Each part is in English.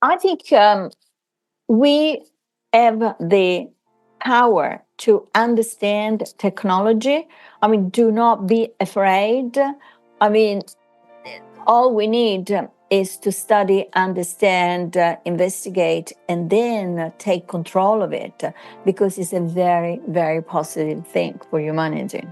I think we have the power to understand technology. I mean, do not be afraid. I mean, all we need is to study, understand, investigate, and then take control of it because it's a very, very positive thing for humanity.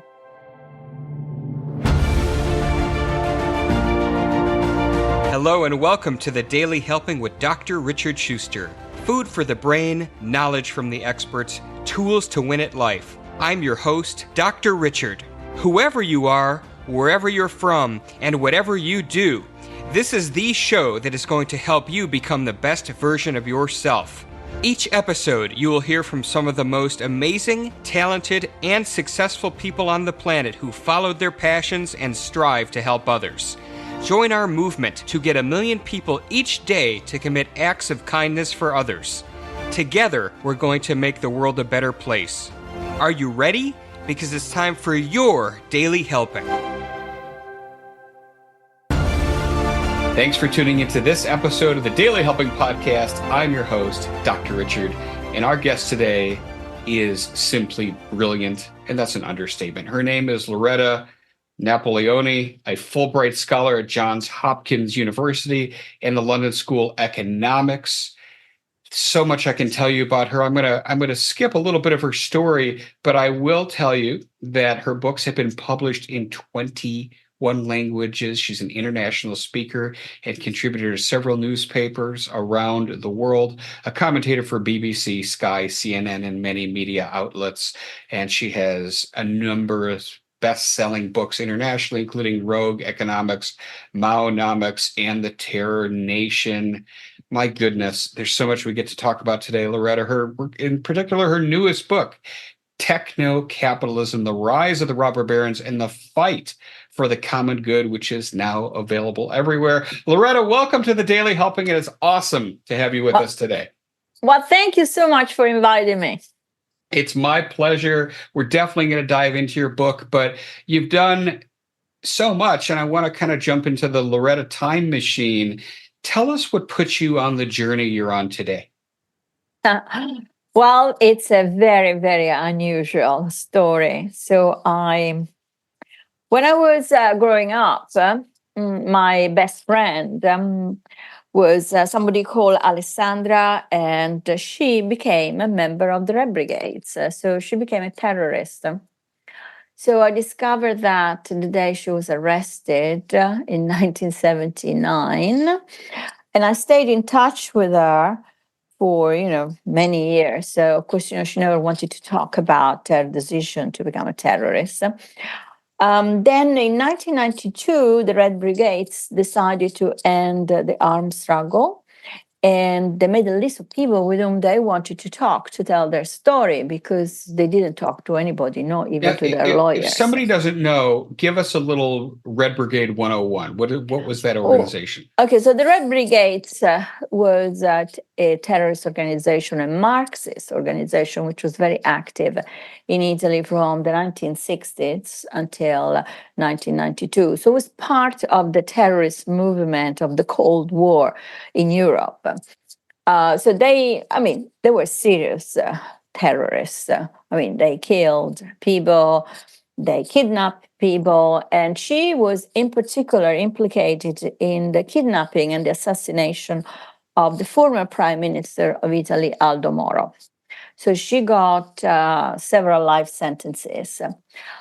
Hello and welcome to the Daily Helping with Dr. Richard Schuster. Food for the brain, knowledge from the experts, tools to win at life. I'm your host, Dr. Richard. Whoever you are, wherever you're from, and whatever you do, this is the show that is going to help you become the best version of yourself. Each episode, you will hear from some of the most amazing, talented, and successful people on the planet who followed their passions and strive to help others. Join our movement to get 1 million people each day to commit acts of kindness for others. Together, we're going to make the world a better place. Are you ready? Because it's time for your Daily Helping. Thanks for tuning into this episode of the Daily Helping Podcast. I'm your host, Dr. Richard, and our guest today is simply brilliant, and that's an understatement. Her name is Loretta Napoleoni, a Fulbright scholar at Johns Hopkins University and the London School of Economics. So much I can tell you about her. I'm gonna skip a little bit of her story, but I will tell you that her books have been published in 21 languages. She's an international speaker and contributor to several newspapers around the world, a commentator for BBC, Sky, CNN, and many media outlets. And she has a number of best-selling books internationally, including Rogue Economics, Maonomics, and The Terror Nation. My goodness, there's so much we get to talk about today, Loretta. In particular, her newest book, Technocapitalism, The Rise of the Robber Barons and the Fight for the Common Good, which is now available everywhere. Loretta, welcome to the Daily Helping. It is awesome to have you with us today. Well, thank you so much for inviting me. It's my pleasure. We're definitely going to dive into your book, but you've done so much, and I want to kind of jump into the Loretta time machine. Tell us what put you on the journey you're on today. Well, it's a very, very unusual story. So when I was growing up, my best friend was somebody called Alessandra, and she became a member of the Red Brigades. So she became a terrorist. So I discovered that the day she was arrested in 1979, and I stayed in touch with her for, many years. So, of course, she never wanted to talk about her decision to become a terrorist. Then in 1992, the Red Brigades decided to end the armed struggle. And they made a list of people with whom they wanted to talk to tell their story because they didn't talk to anybody, not even to their lawyers. If somebody doesn't know, give us a little Red Brigade 101. What was that organization? Okay, so the Red Brigades was a terrorist organization, a Marxist organization, which was very active in Italy from the 1960s until 1992. So it was part of the terrorist movement of the Cold War in Europe. So they were serious terrorists. They killed people, they kidnapped people, and she was in particular implicated in the kidnapping and the assassination of the former Prime Minister of Italy, Aldo Moro. So she got several life sentences.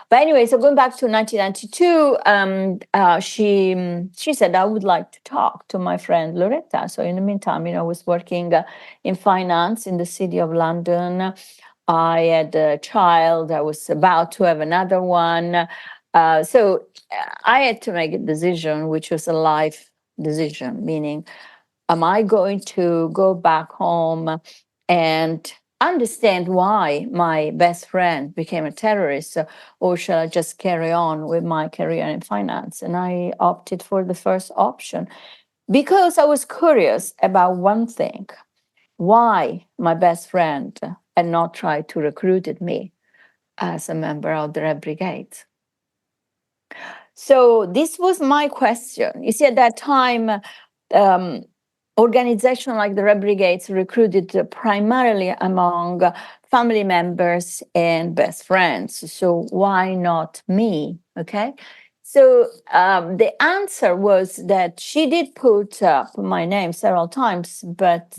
But anyway, so going back to 1992, she said, I would like to talk to my friend Loretta. So in the meantime, I was working in finance in the city of London. I had a child. I was about to have another one. So I had to make a decision, which was a life decision, meaning, am I going to go back home and understand why my best friend became a terrorist, or shall I just carry on with my career in finance? And I opted for the first option because I was curious about one thing: why my best friend had not tried to recruit me as a member of the Red Brigades. So this was my question. You see, at that time, organization like the Red Brigades recruited primarily among family members and best friends. So why not me? Okay. So the answer was that she did put up my name several times, but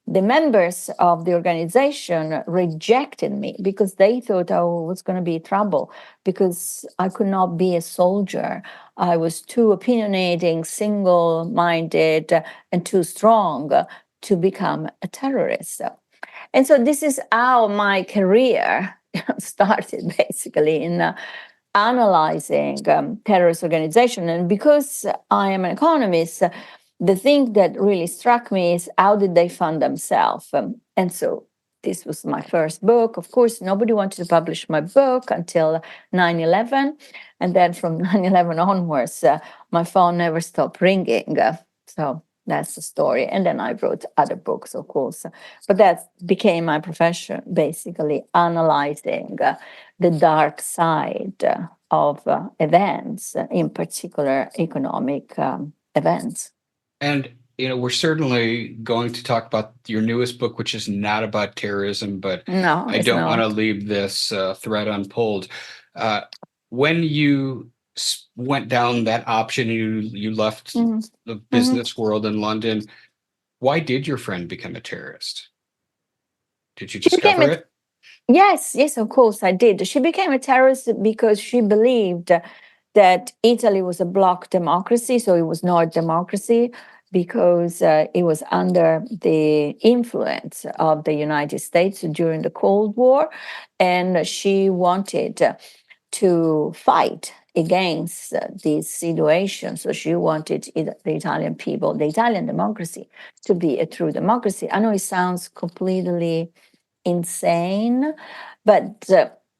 the members of the organization rejected me because they thought I was going to be trouble because I could not be a soldier. I was too opinionating, single minded, and too strong to become a terrorist. And so this is how my career started, basically, in analyzing terrorist organization. And because I am an economist, the thing that really struck me is how did they fund themselves? And so this was my first book. Of course, nobody wanted to publish my book until 9/11. And then from 9/11 onwards, my phone never stopped ringing. So that's the story. And then I wrote other books, of course. But that became my profession, basically analyzing the dark side of events, in particular economic events. And we're certainly going to talk about your newest book, which is not about terrorism, but No, I it's don't want to not. leave this thread unpulled. When you went down that option, you left Mhm. the Mhm. business world in London. Why did your friend become a terrorist? Did you She became discover a it? Yes, yes, of course I did. She became a terrorist because she believed that Italy was a bloc democracy, so it was not democracy because it was under the influence of the United States during the Cold War, and she wanted to fight against this situation. So she wanted the Italian people, the Italian democracy, to be a true democracy. I know it sounds completely insane, but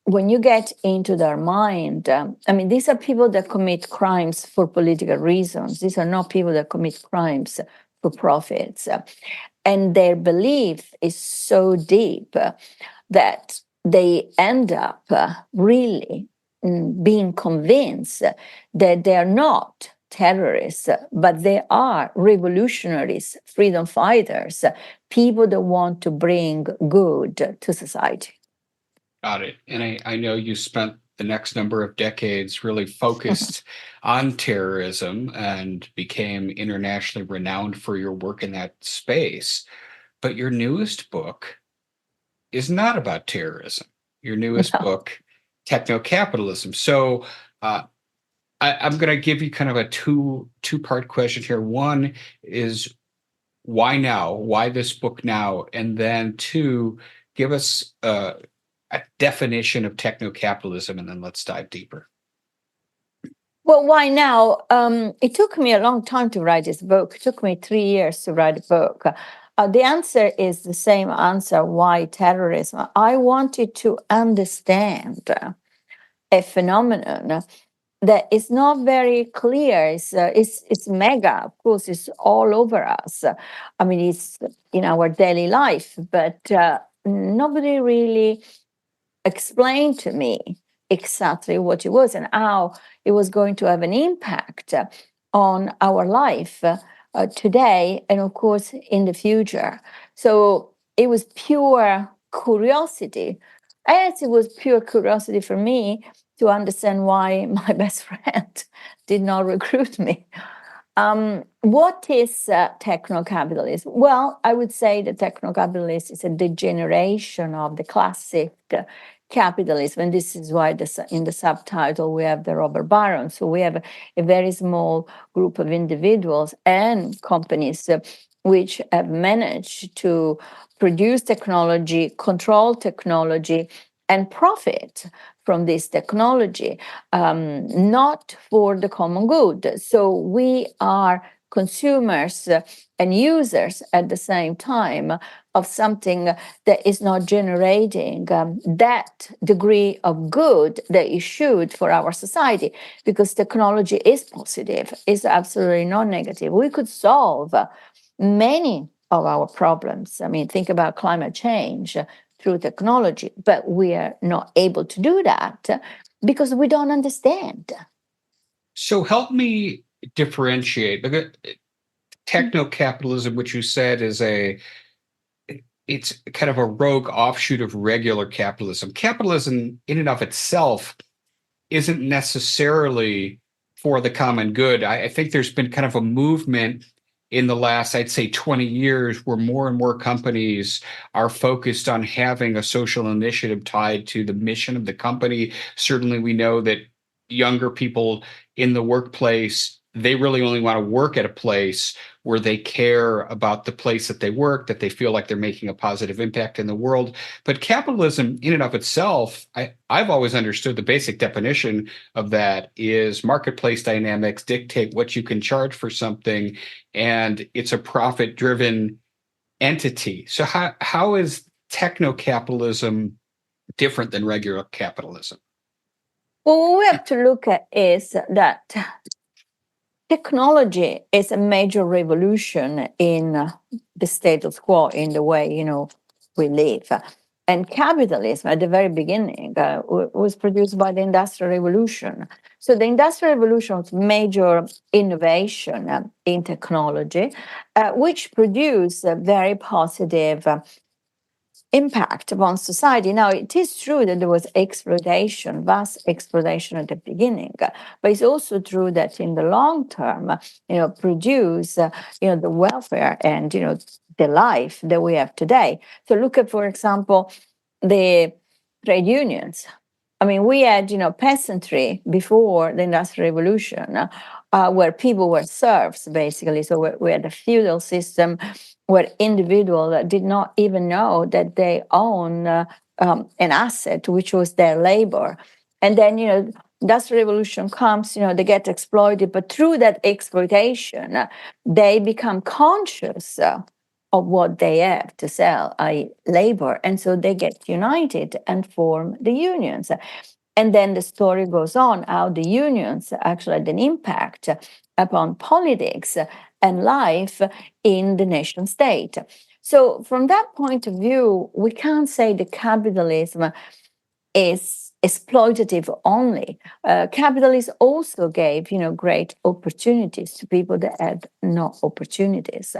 when you get into their mind, I mean, these are people that commit crimes for political reasons. These are not people that commit crimes for profits. And their belief is so deep that they end up really being convinced that they are not terrorists, but they are revolutionaries, freedom fighters, people that want to bring good to society. Got it. And I know you spent the next number of decades really focused on terrorism and became internationally renowned for your work in that space. But your newest book is not about terrorism. Your newest No. book, Technocapitalism. So I'm going to give you kind of a two-part question here. One is why now? Why this book now? And then two, give us a definition of techno-capitalism, and then let's dive deeper. Well, why now? It took me a long time to write this book. It took me 3 years to write a book. The answer is the same answer why terrorism. I wanted to understand a phenomenon that is not very clear. It's mega, of course. It's all over us. I mean, it's in our daily life, but nobody really explained to me exactly what it was and how it was going to have an impact on our life today and, of course, in the future. So it was pure curiosity. As it was pure curiosity for me to understand why my best friend did not recruit me. What is techno-capitalism? Well, I would say that techno-capitalism is a degeneration of the classic capitalism, and this is why in the subtitle we have the robber baron. So we have a very small group of individuals and companies which have managed to produce technology, control technology, and profit from this technology, not for the common good. So we are consumers and users at the same time of something that is not generating that degree of good that it should for our society, because technology is positive, is absolutely not negative. We could solve many of our problems. I mean, think about climate change through technology, but we are not able to do that because we don't understand. So help me differentiate, because technocapitalism, which you said is it's kind of a rogue offshoot of regular capitalism. Capitalism in and of itself isn't necessarily for the common good. I think there's been kind of a movement in the last, I'd say, 20 years where more and more companies are focused on having a social initiative tied to the mission of the company. Certainly, we know that younger people in the workplace, they really only want to work at a place where they care about the place that they work, that they feel like they're making a positive impact in the world. But capitalism in and of itself, I've always understood the basic definition of that is marketplace dynamics dictate what you can charge for something, and it's a profit-driven entity. So how is techno-capitalism different than regular capitalism? Well, what we have to look at is that technology is a major revolution in the status quo, in the way we live. And capitalism, at the very beginning, was produced by the Industrial Revolution. So the Industrial Revolution was major innovation in technology, which produced a very positive impact upon society. Now, it is true that there was exploitation, vast exploitation at the beginning, but it's also true that in the long term, produce, the welfare and, the life that we have today. So look at, for example, the trade unions. I mean, we had, peasantry before the Industrial Revolution, where people were serfs, basically. So we had a feudal system where individuals did not even know that they own an asset, which was their labor. And then, Industrial Revolution comes, they get exploited, but through that exploitation, they become conscious of what they have to sell, i.e. labor. And so they get united and form the unions. And then the story goes on how the unions actually had an impact upon politics and life in the nation state. So from that point of view, we can't say that capitalism is exploitative only. Capitalism also gave, great opportunities to people that had no opportunities.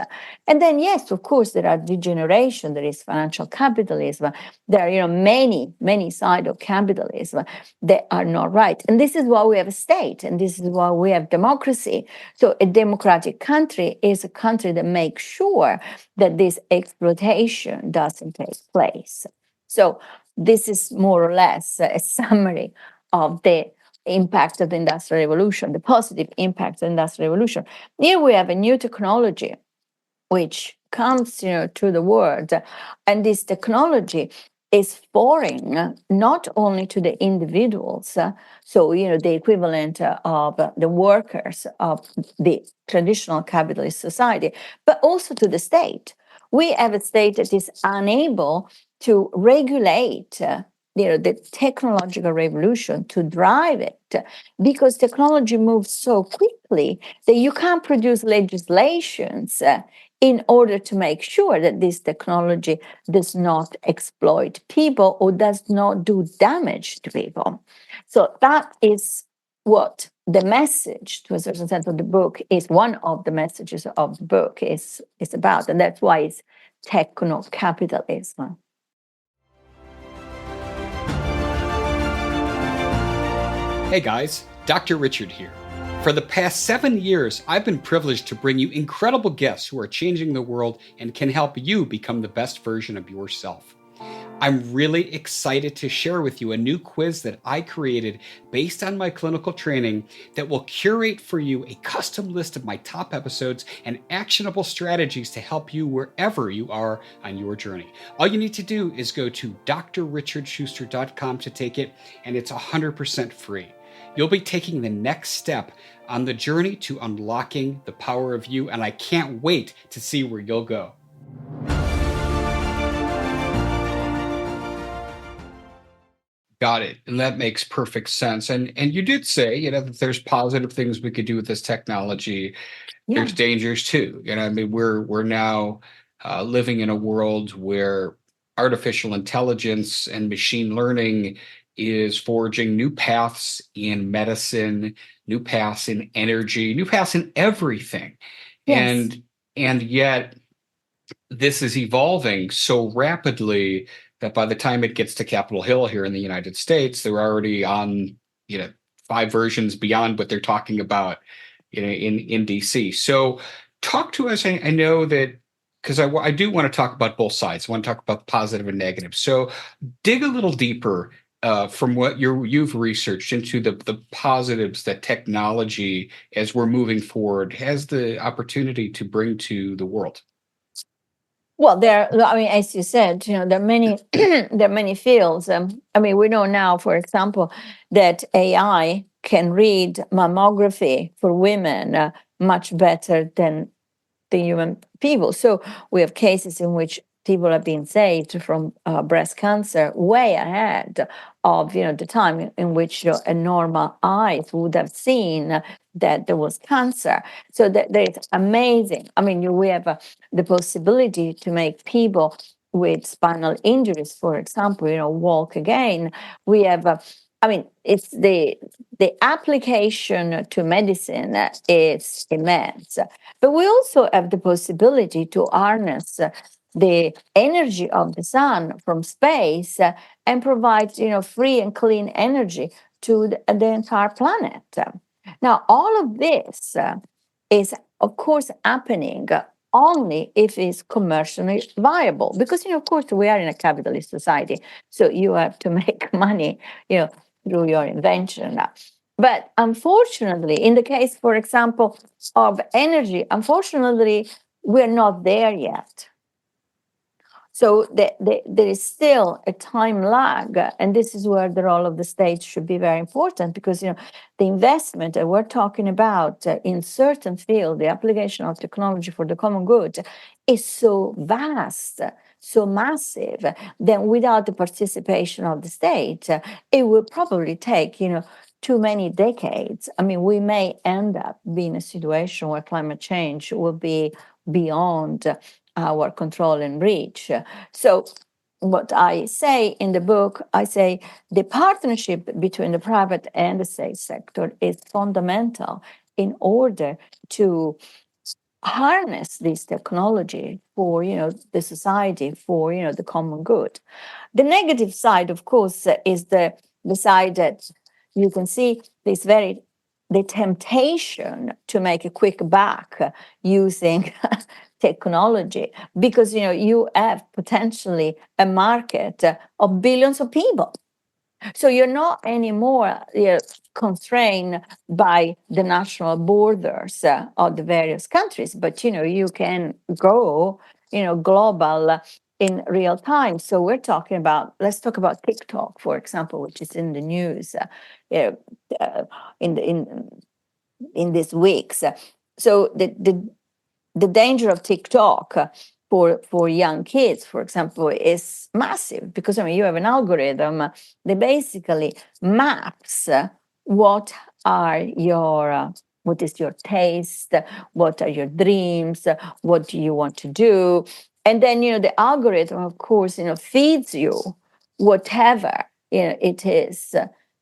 And then, yes, of course, there are degeneration. There is financial capitalism. There are, many, many sides of capitalism that are not right. And this is why we have a state, and this is why we have democracy. So a democratic country is a country that makes sure that this exploitation doesn't take place. So this is more or less a summary of the impact of the Industrial Revolution, the positive impact of the Industrial Revolution. Here we have a new technology which comes to the world, and this technology is foreign not only to the individuals, so the equivalent of the workers of the traditional capitalist society, but also to the state. We have a state that is unable to regulate the technological revolution, to drive it, because technology moves so quickly that you can't produce legislations in order to make sure that this technology does not exploit people or does not do damage to people. So that is what the message, to a certain extent, of the book is. One of the messages of the book is about, and that's why it's techno-capitalism. Hey guys, Dr. Richard here. For the past 7 years, I've been privileged to bring you incredible guests who are changing the world and can help you become the best version of yourself. I'm really excited to share with you a new quiz that I created based on my clinical training that will curate for you a custom list of my top episodes and actionable strategies to help you wherever you are on your journey. All you need to do is go to drrichardschuster.com to take it, and it's 100% free. You'll be taking the next step on the journey to unlocking the power of you, and I can't wait to see where you'll go. Got it. And that makes perfect sense. And you did say, that there's positive things we could do with this technology. Yeah. There's dangers too. I mean, we're now living in a world where artificial intelligence and machine learning is forging new paths in medicine, new paths in energy, new paths in everything. Yes. And And yet this is evolving so rapidly that by the time it gets to Capitol Hill here in the United States, they're already on, 5 versions beyond what they're talking about, in DC. So talk to us. I know that because I do want to talk about both sides. I want to talk about positive and negative. So dig a little deeper from what you've researched into the positives that technology, as we're moving forward, has the opportunity to bring to the world. Well, I mean, as you said, there are many, there are many fields. I mean, we know now, for example, that AI can read mammography for women much better than the human people. So we have cases in which people have been saved from breast cancer way ahead of the time in which a normal eye would have seen that there was cancer. So that it's amazing. I mean, we have the possibility to make people with spinal injuries, for example, walk again. We have I mean, it's the application to medicine is immense, but we also have the possibility to harness the energy of the sun from space and provide, free and clean energy to the entire planet. Now, all of this is, of course, happening only if it's commercially viable, because of course we are in a capitalist society, so you have to make money, through your invention. But unfortunately, in the case, for example, of energy, unfortunately, we're not there yet. So there is still a time lag, and this is where the role of the state should be very important, because the investment that we're talking about in certain field, the application of technology for the common good, is so vast, so massive, that without the participation of the state, it will probably take too many decades. I mean, we may end up being a situation where climate change will be beyond our control and reach. So what I say in the book, I say the partnership between the private and the state sector is fundamental in order to harness this technology for the society, for the common good. The negative side, of course, is the side that you can see the temptation to make a quick buck using technology, because you have potentially a market of billions of people. So you're not anymore constrained by the national borders of the various countries, but you can go global in real time. So let's talk about TikTok, for example, which is in the news in these weeks. So the danger of TikTok for young kids, for example, is massive, because you have an algorithm that basically maps what is your taste, what are your dreams, what do you want to do, and then the algorithm, of course, feeds you whatever it is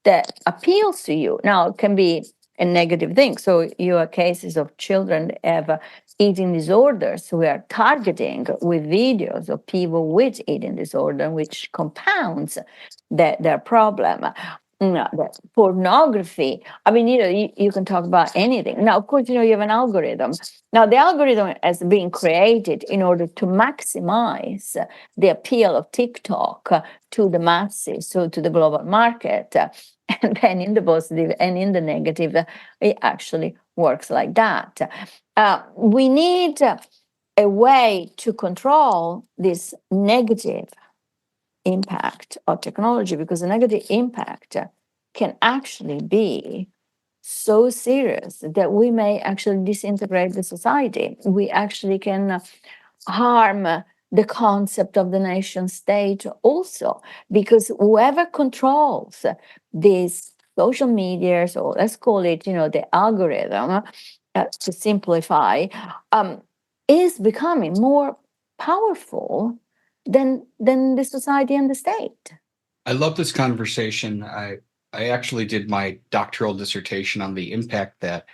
that appeals to you. Now, it can be a negative thing. So you have cases of children that have eating disorders. We are targeting with videos of people with eating disorder, which compounds their problem. The pornography. I mean, you can talk about anything. Now, of course, you have an algorithm. Now, the algorithm has been created in order to maximize the appeal of TikTok to the masses, so to the global market. And then in the positive and in the negative, it actually works like that. We need a way to control this negative impact of technology, because the negative impact can actually be so serious that we may actually disintegrate the society. We actually can harm the concept of the nation state also, because whoever controls these social medias, or let's call it the algorithm, to simplify, is becoming more powerful than the society and the state. I love this conversation. I actually did my doctoral dissertation on the impact that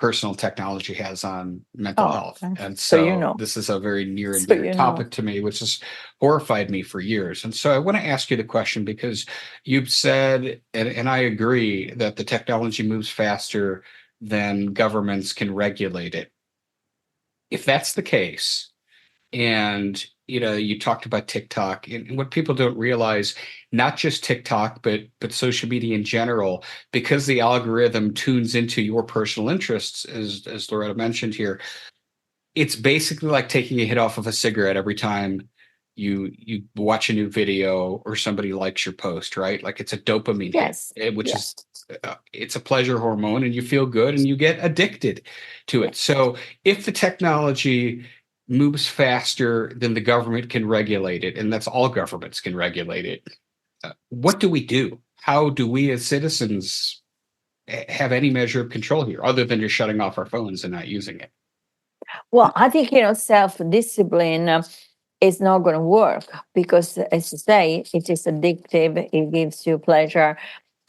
personal technology has on mental health. Okay. And So so this is a very near and So dear topic to me, which has horrified me for years. And so I want to ask you the question, because you've said, and I agree, that the technology moves faster than governments can regulate it. If that's the case, and you talked about TikTok, and what people don't realize, not just TikTok, but social media in general, because the algorithm tunes into your personal interests, as Loretta mentioned here, it's basically like taking a hit off of a cigarette every time you watch a new video or somebody likes your post, right? Like it's a dopamine hit, which is it's a pleasure hormone, and you feel good and you get addicted to it. So if the technology moves faster than the government can regulate it, and that's all governments can regulate it, what do we do? How do we as citizens have any measure of control here, other than just shutting off our phones and not using it? Well, I think, self-discipline is not going to work because, as you say, it is addictive, it gives you pleasure,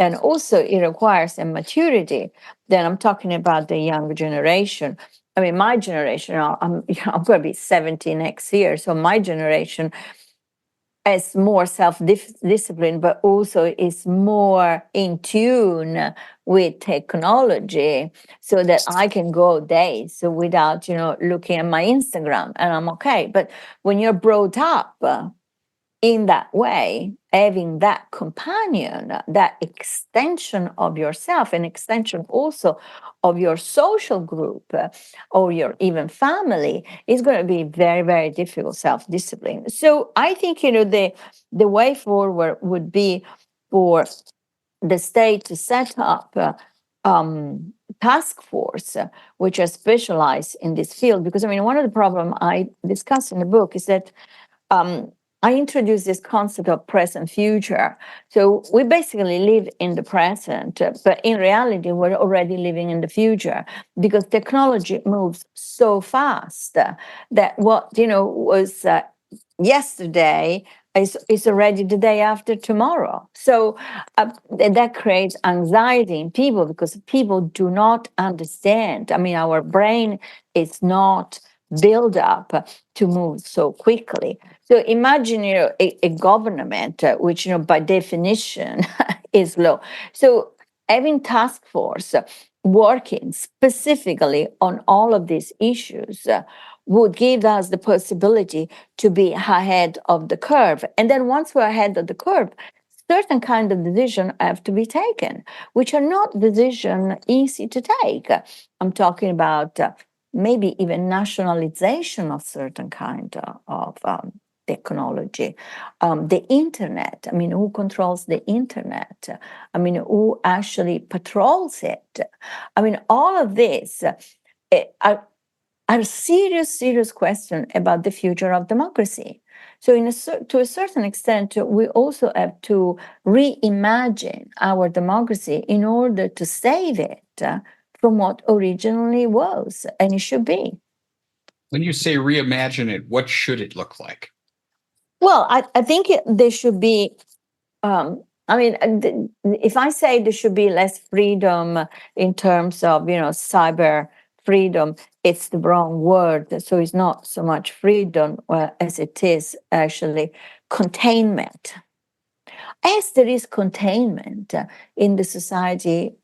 and also it requires a maturity. Then I'm talking about the younger generation. I mean, my generation, I'm going to be 70 next year, so my generation is more self-discipline, but also is more in tune with technology, so that I can go days without, looking at my Instagram, and I'm okay. But when you're brought up in that way, having that companion, that extension of yourself, an extension also of your social group, or your even family, is going to be very, very difficult self-discipline. So I think, the way forward would be for the state to set up task force which are specialized in this field. Because, I mean, one of the problems I discuss in the book is that I introduced this concept of present future. So we basically live in the present, but in reality, we're already living in the future, because technology moves so fast that what was yesterday is already the day after tomorrow. So that creates anxiety in people, because people do not understand. I mean, our brain is not built up to move so quickly. So imagine, a government which, by definition, is low. So having task force working specifically on all of these issues would give us the possibility to be ahead of the curve. And then once we're ahead of the curve, certain kind of decisions have to be taken, which are not decisions easy to take. I'm talking about maybe even nationalization of certain kind of technology. The internet, I mean, who controls the internet? I mean, who actually patrols it? I mean, all of this are serious questions about the future of democracy. So to a certain extent, we also have to reimagine our democracy in order to save it from what originally was and it should be. When you say reimagine it, what should it look like? Well, I think there should be, I mean, if I say there should be less freedom in terms of, cyber freedom, it's the wrong word. So it's not so much freedom as it is actually containment. As there is containment in the society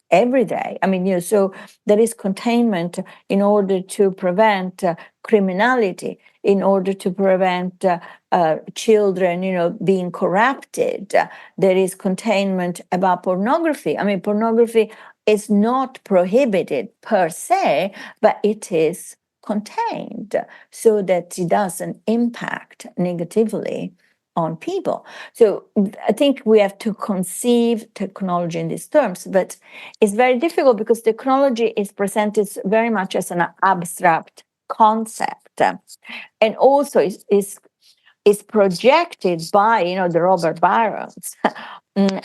every day. I mean, so there is containment in order to prevent criminality, in order to prevent children, being corrupted. There is containment about pornography. I mean, pornography is not prohibited per se, but it is contained so that it doesn't impact negatively on people. So I think we have to conceive technology in these terms, but it's very difficult because technology is presented very much as an abstract concept, and also is projected by the robber barons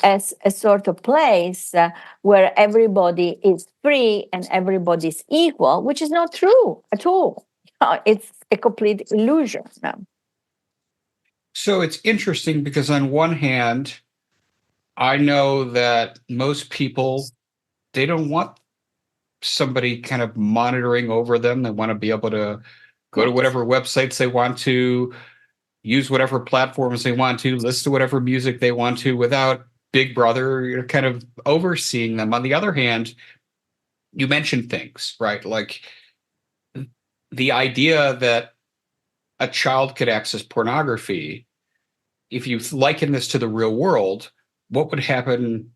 as a sort of place where everybody is free and everybody is equal, which is not true at all. It's a complete illusion. So it's interesting because on one hand, I know that most people, they don't want somebody kind of monitoring over them. They want to be able to go to Yes. whatever websites they want to, use whatever platforms they want to, listen to whatever music they want to without Big Brother kind of overseeing them. On the other hand, you mentioned things, right? Like the idea that a child could access pornography. If you liken this to the real world, what would happen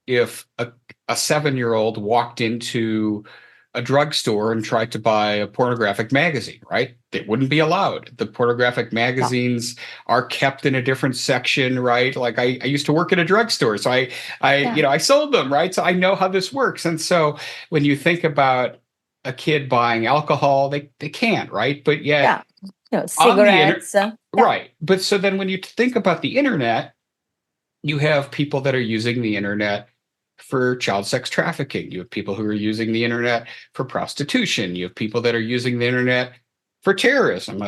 if a 7-year-old walked into a drugstore and tried to buy a pornographic magazine, right? It wouldn't be allowed. The pornographic magazines are kept in a different section, right? Like I used to work at a drugstore, so I sold them, right? So I know how this works. And so when you think about a kid buying alcohol, they can't, right? But yet on the internet, Cigarettes. right. But so then when you think about the internet, you have people that are using the internet for child sex trafficking. You have people who are using the internet for prostitution. You have people that are using the internet for terrorism,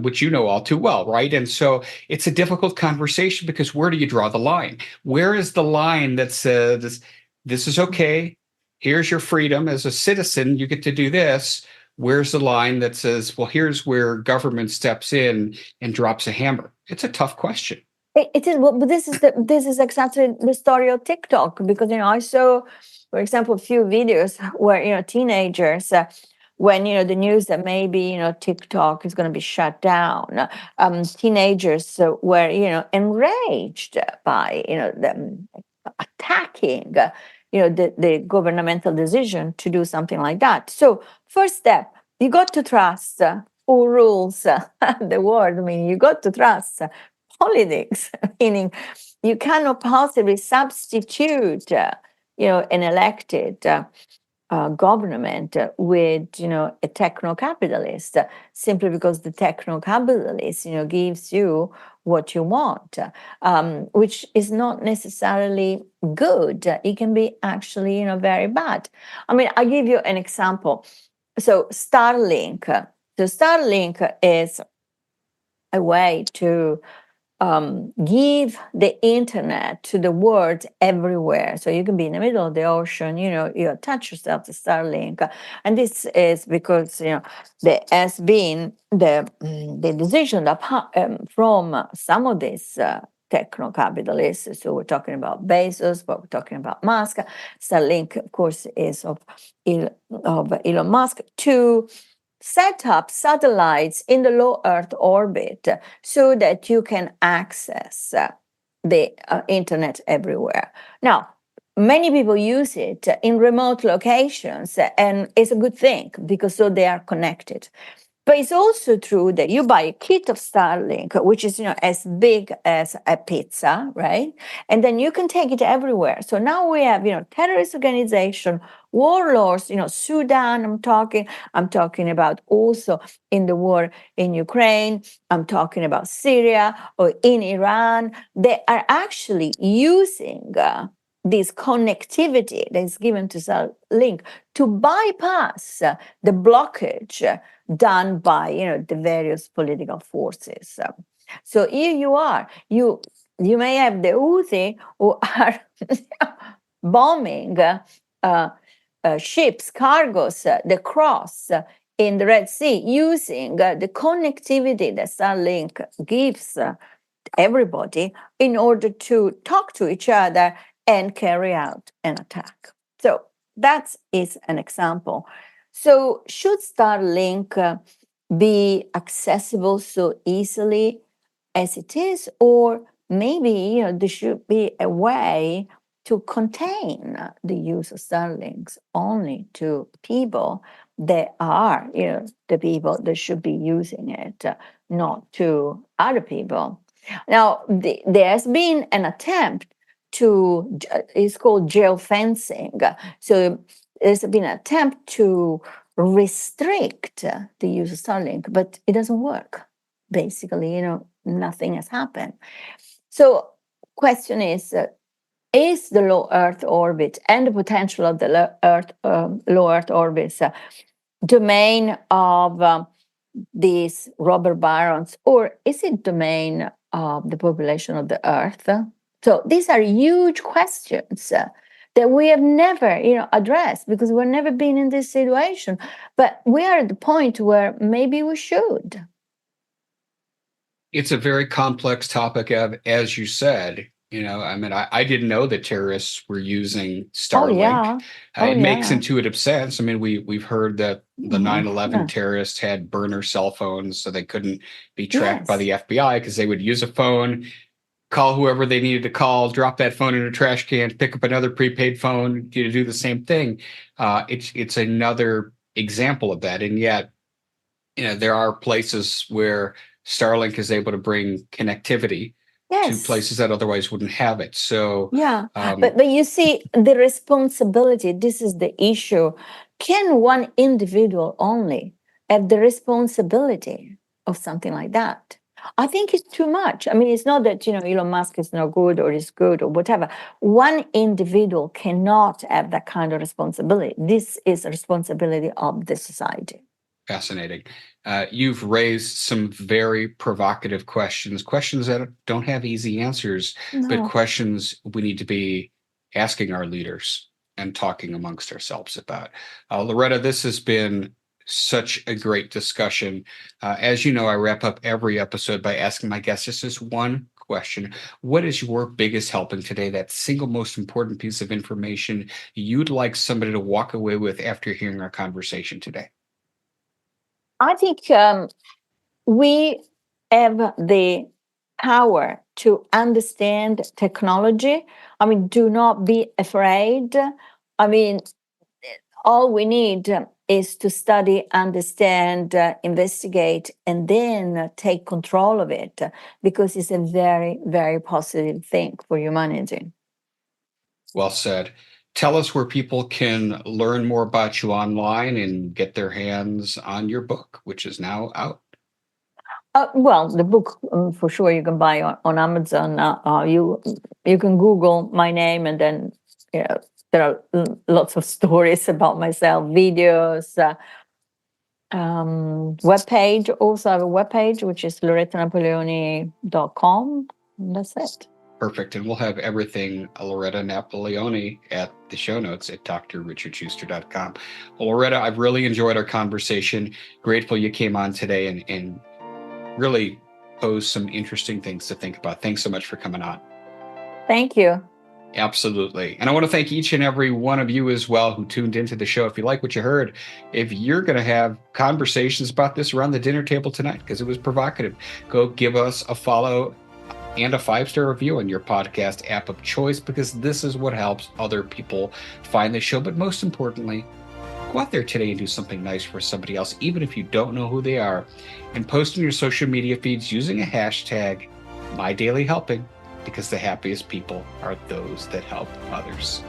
which you know all too well, right? And so it's a difficult conversation because where do you draw the line? Where is the line that says this is okay? Here's your freedom as a citizen. You get to do this. Where's the line that says, well, here's where government steps in and drops a hammer? It's a tough question. It is, but this is exactly the story of TikTok, because I saw, for example, a few videos where teenagers, when the news that maybe TikTok is going to be shut down, teenagers were enraged by them attacking the governmental decision to do something like that. So first step, you got to trust who rules the world. I mean, you got to trust politics, meaning you cannot possibly substitute, an elected government with, a techno-capitalist, simply because the techno-capitalist, gives you what you want, which is not necessarily good. It can be actually, very bad. I mean, I'll give you an example. So Starlink. So Starlink is a way to give the internet to the world everywhere. So you can be in the middle of the ocean, you attach yourself to Starlink. And this is because, there has been the decision from some of these techno-capitalists. So we're talking about Bezos, but we're talking about Musk. Starlink, of course, is of Elon Musk, to set up satellites in the low Earth orbit so that you can access the internet everywhere. Now, many people use it in remote locations, and it's a good thing because so they are connected. But it's also true that you buy a kit of Starlink, which is as big as a pizza, right? And then you can take it everywhere. So now we have terrorist organization, warlords, Sudan. I'm talking about also in the war in Ukraine. I'm talking about Syria or in Iran. They are actually using this connectivity that is given to Starlink to bypass the blockage done by the various political forces. So here you are. You may have the Houthi who are bombing ships, cargoes, the cross in the Red Sea, using the connectivity that Starlink gives everybody in order to talk to each other and carry out an attack. So that is an example. So should Starlink be accessible so easily as it is, or maybe there should be a way to contain the use of Starlinks only to people that are the people that should be using it, not to other people. Now, there has been an attempt to, it's called geofencing. So there's been an attempt to restrict the use of Starlink, but it doesn't work. Basically, nothing has happened. So question is the low Earth orbit and the potential of the low Earth orbits domain of these robber barons, or is it domain of the population of the Earth? So these are huge questions that we have never, addressed because we've never been in this situation. But we are at the point where maybe we should. It's a very complex topic, as you said. I didn't know that terrorists were using Oh Starlink. yeah. It makes intuitive sense. I mean, we've heard that the 9/11 Yeah. terrorists had burner cell phones, so they couldn't be tracked by Yes. the FBI because they would use a phone, call whoever they needed to call, drop that phone in a trash can, pick up another prepaid phone to do the same thing. It's another example of that, and yet, there are places where Starlink is able to bring connectivity to Yes. places that otherwise wouldn't have it. So Yeah. But you see, the responsibility, this is the issue. Can one individual only have the responsibility of something like that? I think it's too much. I mean, it's not that, Elon Musk is no good or is good or whatever. One individual cannot have that kind of responsibility. This is a responsibility of the society. fascinating. You've raised some very provocative questions that don't have easy answers, but No. questions we need to be asking our leaders and talking amongst ourselves about. Loretta, this has been such a great discussion. As you know, I wrap up every episode by asking my guests just this one question. What is your biggest helping today, that single most important piece of information you'd like somebody to walk away with after hearing our conversation today? I think we have the power to understand technology. I mean, do not be afraid. I mean, all we need is to study, understand, investigate, and then take control of it because it's a very, very positive thing for humanity. Well said. Tell us where people can learn more about you online and get their hands on your book, which is now out. Well, the book for sure you can buy on Amazon. You can Google my name, and then there are lots of stories about myself, videos, webpage. Also, I have a webpage which is lorettanapoleoni.com. And that's it. Perfect. And we'll have everything Loretta Napoleoni at the show notes at drrichardschuster.com. Well, Loretta, I've really enjoyed our conversation. Grateful you came on today and really posed some interesting things to think about. Thanks so much for coming on. Thank you. Absolutely. And I want to thank each and every one of you as well who tuned into the show. If you like what you heard, if you're going to have conversations about this around the dinner table tonight, because it was provocative, go give us a follow and a 5-star review on your podcast app of choice, because this is what helps other people find the show. But most importantly, go out there today and do something nice for somebody else, even if you don't know who they are, and post in your social media feeds using a hashtag #MyDailyHelping, because the happiest people are those that help others.